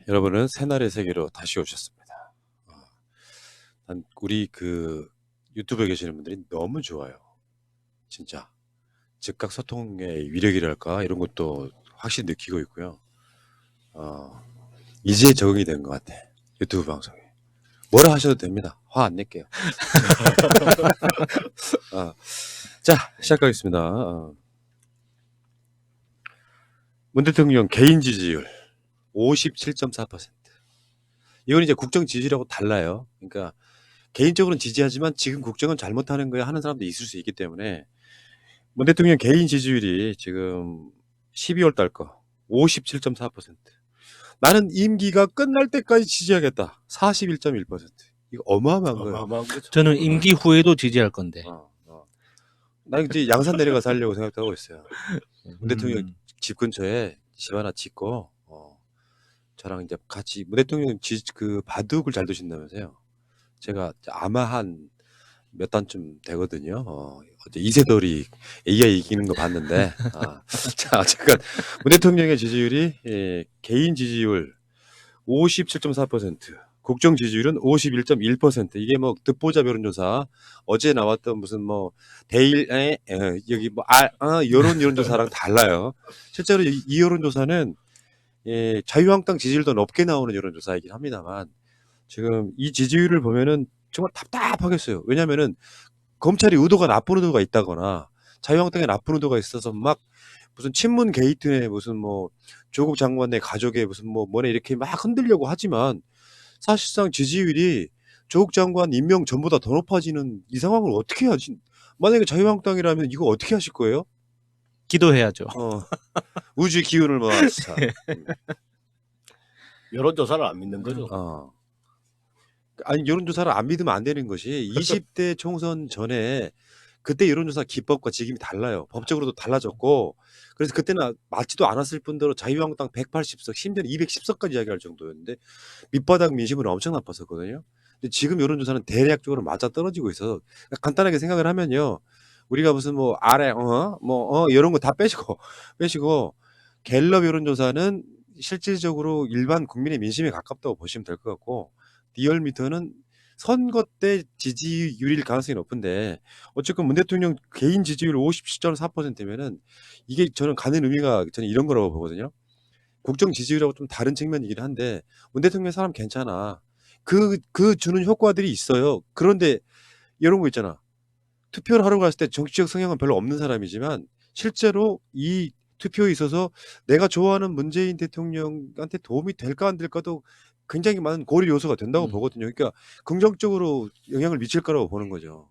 여러분은 새날의 세계로 다시 오셨습니다. 우리 유튜브에 계시는 분들이 너무 좋아요. 진짜 즉각 소통의 위력이랄까 이런 것도 확실히 느끼고 있고요. 이제 적응이 된 것 같아. 유튜브 방송에 뭐라 하셔도 됩니다. 화 안 낼게요. 자, 시작하겠습니다. 문 대통령 개인 지지율 57.4%. 이건 이제 국정 지지율하고 달라요. 그러니까 개인적으로는 지지하지만 지금 국정은 잘못하는 거야 하는 사람도 있을 수 있기 때문에 문 대통령 개인 지지율이 지금 12월 달 거 57.4%. 나는 임기가 끝날 때까지 지지하겠다. 41.1%. 이거 어마어마한 거예요. 어마어마한 거죠. 저는 임기 후에도 지지할 건데. 나 이제 양산 내려가서 하려고 생각하고 있어요. 문 대통령 집 근처에 집 하나 짓고 저랑 이제 같이 문 대통령 바둑을 잘 두신다면서요. 제가 아마 한 몇 단쯤 되거든요. 어제 이세돌이 AI 이기는 거 봤는데. 자, 어쨌건 문 대통령의 지지율이 개인 지지율 57.4%, 국정 지지율은 51.1%. 이게 뭐 듣보잡 여론조사 어제 나왔던 무슨 뭐 대일에 여기 뭐 여론조사랑 달라요. 실제로 이 여론조사는 자유한국당 지지율도 높게 나오는 여론조사이긴 합니다만 지금 이 지지율을 보면은 정말 답답하겠어요. 왜냐면은 검찰이 나쁜 의도가 있다거나 자유한국당에 나쁜 의도가 있어서 막 무슨 친문 게이트네 무슨 뭐 조국 장관의 가족의 무슨 뭐네 이렇게 막 흔들려고 하지만 사실상 지지율이 조국 장관 임명 전보다 더 높아지는 이 상황을 어떻게 하지? 만약에 자유한국당이라면 이거 어떻게 하실 거예요? 기도해야죠. 우주의 기운을 모아서. 여론조사를 안 믿는 거죠. 아니 여론조사를 안 믿으면 안 되는 것이 20대 총선 전에 그때 여론조사 기법과 지금이 달라요. 법적으로도 달라졌고 그래서 그때는 맞지도 않았을 뿐더러 자유한국당 180석 심지어는 210석까지 이야기할 정도였는데 밑바닥 민심은 엄청 나빴었거든요. 근데 지금 여론조사는 대략적으로 맞아 떨어지고 있어서 간단하게 생각을 하면요. 우리가 무슨 뭐 아래 이런 거 다 빼시고 갤럽 여론조사는 실질적으로 일반 국민의 민심에 가깝다고 보시면 될 것 같고 리얼미터는 선거 때 지지율일 가능성이 높은데 어쨌건 문 대통령 개인 지지율 57.4%면은 이게 저는 가는 의미가 저는 이런 거라고 보거든요. 국정 지지율하고 좀 다른 측면이긴 한데 문 대통령 사람 괜찮아. 그 주는 효과들이 있어요. 그런데 이런 거 있잖아. 투표를 하러 갔을 때 정치적 성향은 별로 없는 사람이지만 실제로 이 투표에 있어서 내가 좋아하는 문재인 대통령한테 도움이 될까 안 될까도 굉장히 많은 고려 요소가 된다고 보거든요. 그러니까 긍정적으로 영향을 미칠 거라고 보는 거죠.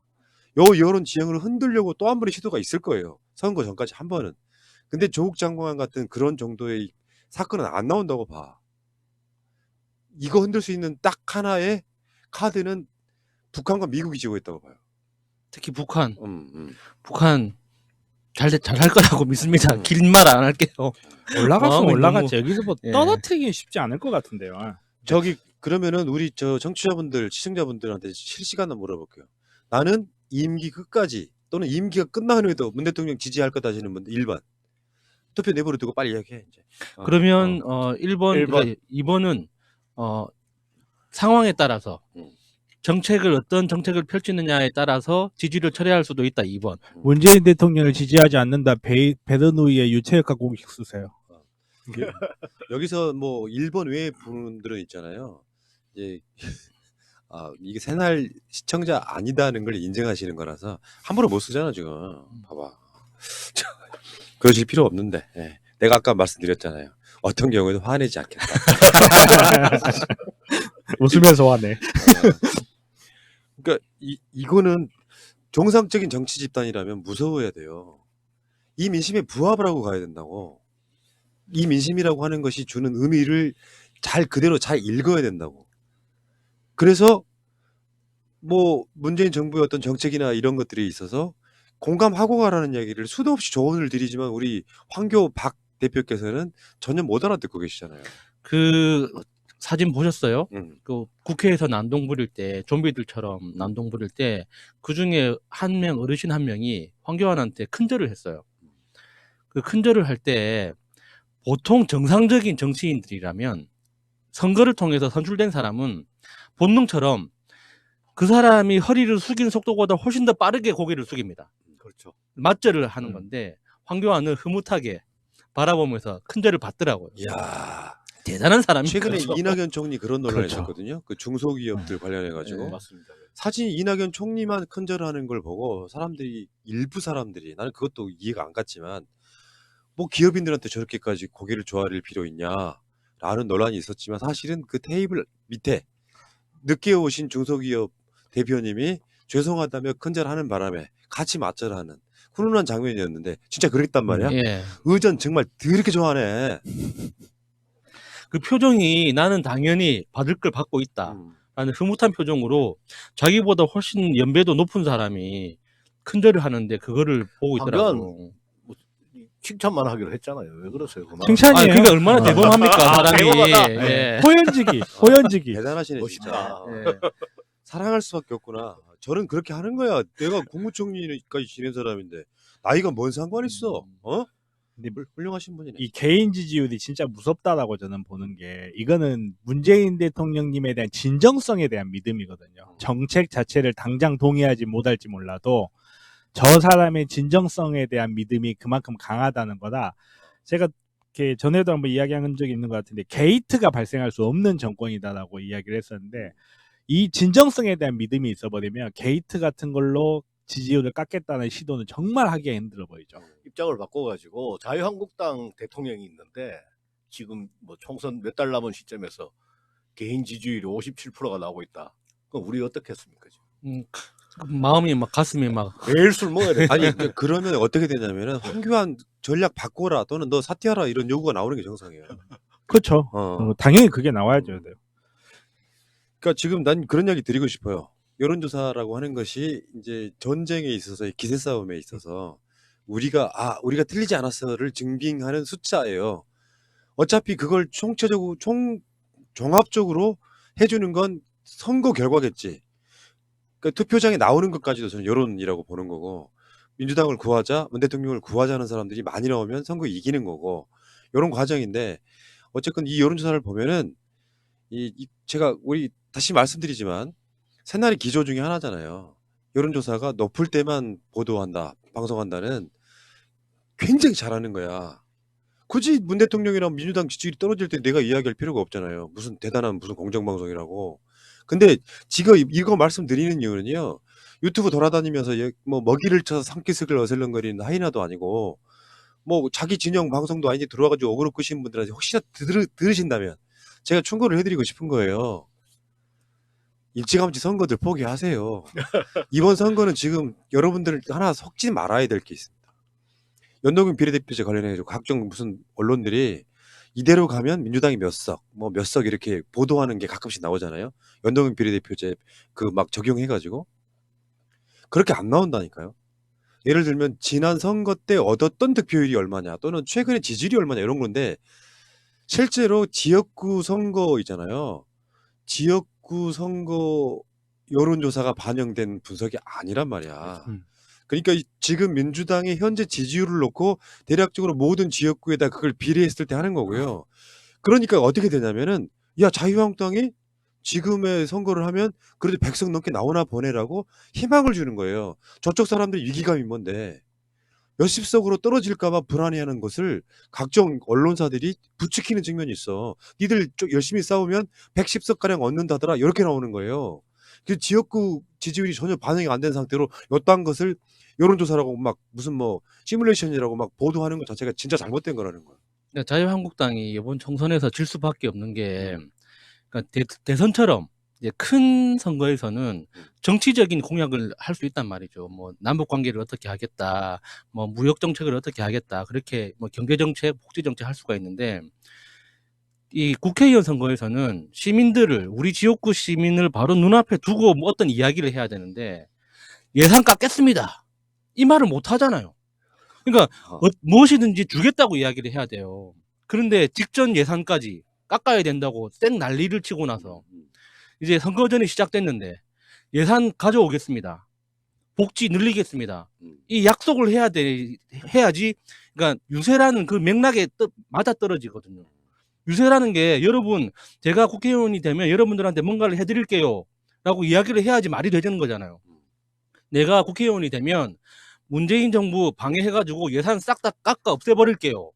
여론 지형을 흔들려고 또 한 번의 시도가 있을 거예요. 선거 전까지 한 번은. 근데 조국 장관 같은 그런 정도의 사건은 안 나온다고 봐. 이거 흔들 수 있는 딱 하나의 카드는 북한과 미국이 쥐고 있다고 봐요. 특히 북한 잘할 거라고 믿습니다. 긴 말 안 할게요. 올라갔으면 올라갔지. 너무, 여기서 뭐 예. 떨어뜨리기 쉽지 않을 것 같은데요. 그러면은 우리 청취자분들, 시청자분들한테 실시간으로 물어볼게요. 나는 임기 끝까지 또는 임기가 끝난 후에도 문 대통령 지지할 거다 하시는 분들 1번. 투표 내버려 두고 빨리 이야기해 이제. 그러면 1번, 그러니까 2번은 상황에 따라서 어떤 정책을 펼치느냐에 따라서 지지를 철회할 수도 있다. 2번. 문재인 대통령을 지지하지 않는다. 배드누이의 유체역과 공식 쓰세요. 여기서 뭐 1번 외의 분들은 있잖아요. 이제 이게 새날 시청자 아니다는 걸 인정하시는 거라서 함부로 못 쓰잖아 지금. 봐봐. 그러실 필요 없는데. 예. 내가 아까 말씀드렸잖아요. 어떤 경우에도 화내지 않겠다. 웃으면서 화내. 그러니까 이거는 정상적인 정치 집단이라면 무서워야 돼요. 이 민심에 부합을 하고 가야 된다고. 이 민심이라고 하는 것이 주는 의미를 그대로 잘 읽어야 된다고. 그래서 뭐 문재인 정부의 어떤 정책이나 이런 것들이 있어서 공감하고 가라는 이야기를 수도 없이 조언을 드리지만 우리 황교 박 대표께서는 전혀 못 알아듣고 계시잖아요. 그 사진 보셨어요? 그 국회에서 난동 부릴 때 좀비들처럼 난동 부릴 때 그중에 어르신 한 명이 황교안한테 큰절을 했어요. 그 큰절을 할 때 보통 정상적인 정치인들이라면 선거를 통해서 선출된 사람은 본능처럼 그 사람이 허리를 숙이는 속도보다 훨씬 더 빠르게 고개를 숙입니다. 그렇죠. 맞절을 하는 건데 황교안은 흐뭇하게 바라보면서 큰절을 받더라고요. 이야. 대단한 사람이 최근에 그렇죠. 이낙연 총리 그런 논란이 그렇죠. 있었거든요. 그 중소기업들 관련해 가지고 네. 맞습니다. 사실 이낙연 총리만 큰절하는 걸 보고 사람들이 일부 사람들이 나는 그것도 이해가 안 갔지만 뭐 기업인들한테 저렇게까지 고개를 조아릴 필요 있냐라는 논란이 있었지만 사실은 그 테이블 밑에 늦게 오신 중소기업 대표님이 죄송하다며 큰절하는 바람에 같이 맞절하는 훈훈한 장면이었는데 진짜 그랬단 말이야. 예. 의전 정말 더럽게 좋아하네. 그 표정이 나는 당연히 받을 걸 받고 있다. 라는 흐뭇한 표정으로 자기보다 훨씬 연배도 높은 사람이 큰절을 하는데 그거를 보고 있더라고. 칭찬만 하기로 했잖아요. 왜 그러세요? 그만. 칭찬이에요. 그러니까 얼마나 대범합니까 사람이. 대범하다. 예. 호연지기. 대단하시네 멋있다. 진짜. 예. 사랑할 수밖에 없구나. 저는 그렇게 하는 거야. 내가 국무총리까지 지낸 사람인데 나이가 뭔 상관 있어? 어? 근데 훌륭하신 분이네. 이 개인 지지율이 진짜 무섭다라고 저는 보는 게 이거는 문재인 대통령님에 대한 진정성에 대한 믿음이거든요. 정책 자체를 당장 동의하지 못할지 몰라도 저 사람의 진정성에 대한 믿음이 그만큼 강하다는 거다. 제가 이렇게 전에도 한번 이야기한 적이 있는 것 같은데 게이트가 발생할 수 없는 정권이다라고 이야기를 했었는데 이 진정성에 대한 믿음이 있어버리면 게이트 같은 걸로 지지율을 깎겠다는 시도는 정말 하기가 힘들어 보이죠. 입장을 바꿔가지고 자유한국당 대통령이 있는데 지금 뭐 총선 몇 달 남은 시점에서 개인 지지율이 57%가 나오고 있다. 그럼 우리 어떻게 했습니까 지금? 마음이 막 가슴이 막 매일 술 먹어야 돼. 아니 그러면 어떻게 되냐면은 황교안 전략 바꿔라 또는 너 사퇴하라 이런 요구가 나오는 게 정상이에요. 그렇죠. 당연히 그게 나와야죠. 그러니까 지금 난 그런 이야기 드리고 싶어요. 여론조사라고 하는 것이 이제 전쟁에 있어서 기세 싸움에 있어서 우리가 틀리지 않았어를 증빙하는 숫자예요. 어차피 그걸 종합적으로 해주는 건 선거 결과겠지. 그러니까 투표장에 나오는 것까지도 저는 여론이라고 보는 거고 민주당을 구하자, 문 대통령을 구하자는 사람들이 많이 나오면 선거 이기는 거고 이런 과정인데 어쨌건 이 여론조사를 보면은 제가 우리 다시 말씀드리지만 새날의 기조 중에 하나잖아요. 여론조사가 높을 때만 보도한다, 방송한다는 굉장히 잘하는 거야. 굳이 문 대통령이랑 민주당 지지율이 떨어질 때 내가 이야기할 필요가 없잖아요. 무슨 대단한 무슨 공정방송이라고. 근데 지금 이거 말씀드리는 이유는요. 유튜브 돌아다니면서 뭐 먹이를 쳐서 산기슭을 어슬렁거리는 하이나도 아니고 뭐 자기 진영 방송도 아닌데 들어와가지고 어그로 끄신 분들한테 혹시나 들으신다면 제가 충고를 해드리고 싶은 거예요. 일찌감치 선거들 포기하세요. 이번 선거는 지금 여러분들 하나 속지 말아야 될 게 있습니다. 연동형 비례대표제 관련해서 각종 무슨 언론들이 이대로 가면 민주당이 몇 석 이렇게 보도하는 게 가끔씩 나오잖아요. 연동형 비례대표제 그 막 적용해가지고 그렇게 안 나온다니까요. 예를 들면 지난 선거 때 얻었던 득표율이 얼마냐 또는 최근에 지지율이 얼마냐 이런 건데 실제로 지역구 선거 있잖아요. 지역구 선거 여론조사가 반영된 분석이 아니란 말이야. 그러니까 지금 민주당의 현재 지지율을 놓고 대략적으로 모든 지역구에다 그걸 비례했을 때 하는 거고요. 그러니까 어떻게 되냐면은 야 자유한국당이 지금의 선거를 하면 그래도 100석 넘게 나오나 보내라고 희망을 주는 거예요. 저쪽 사람들이 위기감이 뭔데 몇십 석으로 떨어질까 봐 불안해하는 것을 각종 언론사들이 부추기는 측면이 있어. 니들 열심히 싸우면 110석가량 얻는다더라 이렇게 나오는 거예요. 그 지역구 지지율이 전혀 반영이 안 된 상태로 이딴 것을 여론조사라고 막 무슨 뭐 시뮬레이션이라고 막 보도하는 것 자체가 진짜 잘못된 거라는 거예요. 그러니까 자유한국당이 이번 총선에서 질 수밖에 없는 게 그러니까 대선처럼 이제 큰 선거에서는 정치적인 공약을 할 수 있단 말이죠. 뭐 남북 관계를 어떻게 하겠다, 뭐 무역 정책을 어떻게 하겠다, 그렇게 뭐 경제 정책, 복지 정책 할 수가 있는데 이 국회의원 선거에서는 시민들을 우리 지역구 시민을 바로 눈앞에 두고 뭐 어떤 이야기를 해야 되는데 예산 깎겠습니다. 이 말을 못 하잖아요. 그러니까 무엇이든지 주겠다고 이야기를 해야 돼요. 그런데 직전 예산까지 깎아야 된다고 쌩 난리를 치고 나서 이제 선거전이 시작됐는데 예산 가져오겠습니다. 복지 늘리겠습니다. 이 약속을 해야지. 그러니까 유세라는 그 맥락에 맞아떨어지거든요. 유세라는 게 여러분 제가 국회의원이 되면 여러분들한테 뭔가를 해드릴게요 라고 이야기를 해야지 말이 되는 거잖아요. 내가 국회의원이 되면 문재인 정부 방해해가지고 예산 싹 다 깎아 없애버릴게요.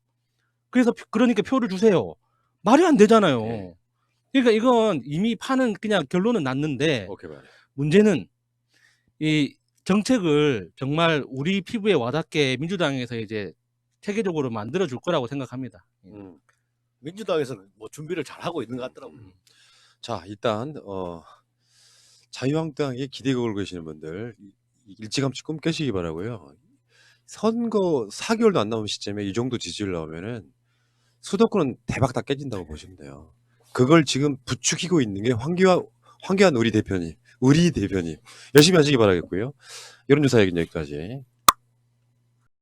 그래서 그러니까 표를 주세요. 말이 안 되잖아요. 네. 그러니까 이건 이미 파는 그냥 결론은 났는데 오케이 말해. 문제는 이 정책을 정말 우리 피부에 와닿게 민주당에서 이제 체계적으로 만들어 줄 거라고 생각합니다. 민주당에서는 뭐 준비를 잘 하고 있는 것 같더라고요. 자, 일단 자유한국당에 기대 걸고 계시는 분들 일찌감치 꿈 깨시기 바라고요. 선거 4개월도 안 남은 시점에 이 정도 지지율 나오면은 수도권은 대박 다 깨진다고 보시면 돼요. 그걸 지금 부추기고 있는 게 황교안 우리 대표님 열심히 하시기 바라겠고요. 여론조사 얘기는 여기까지.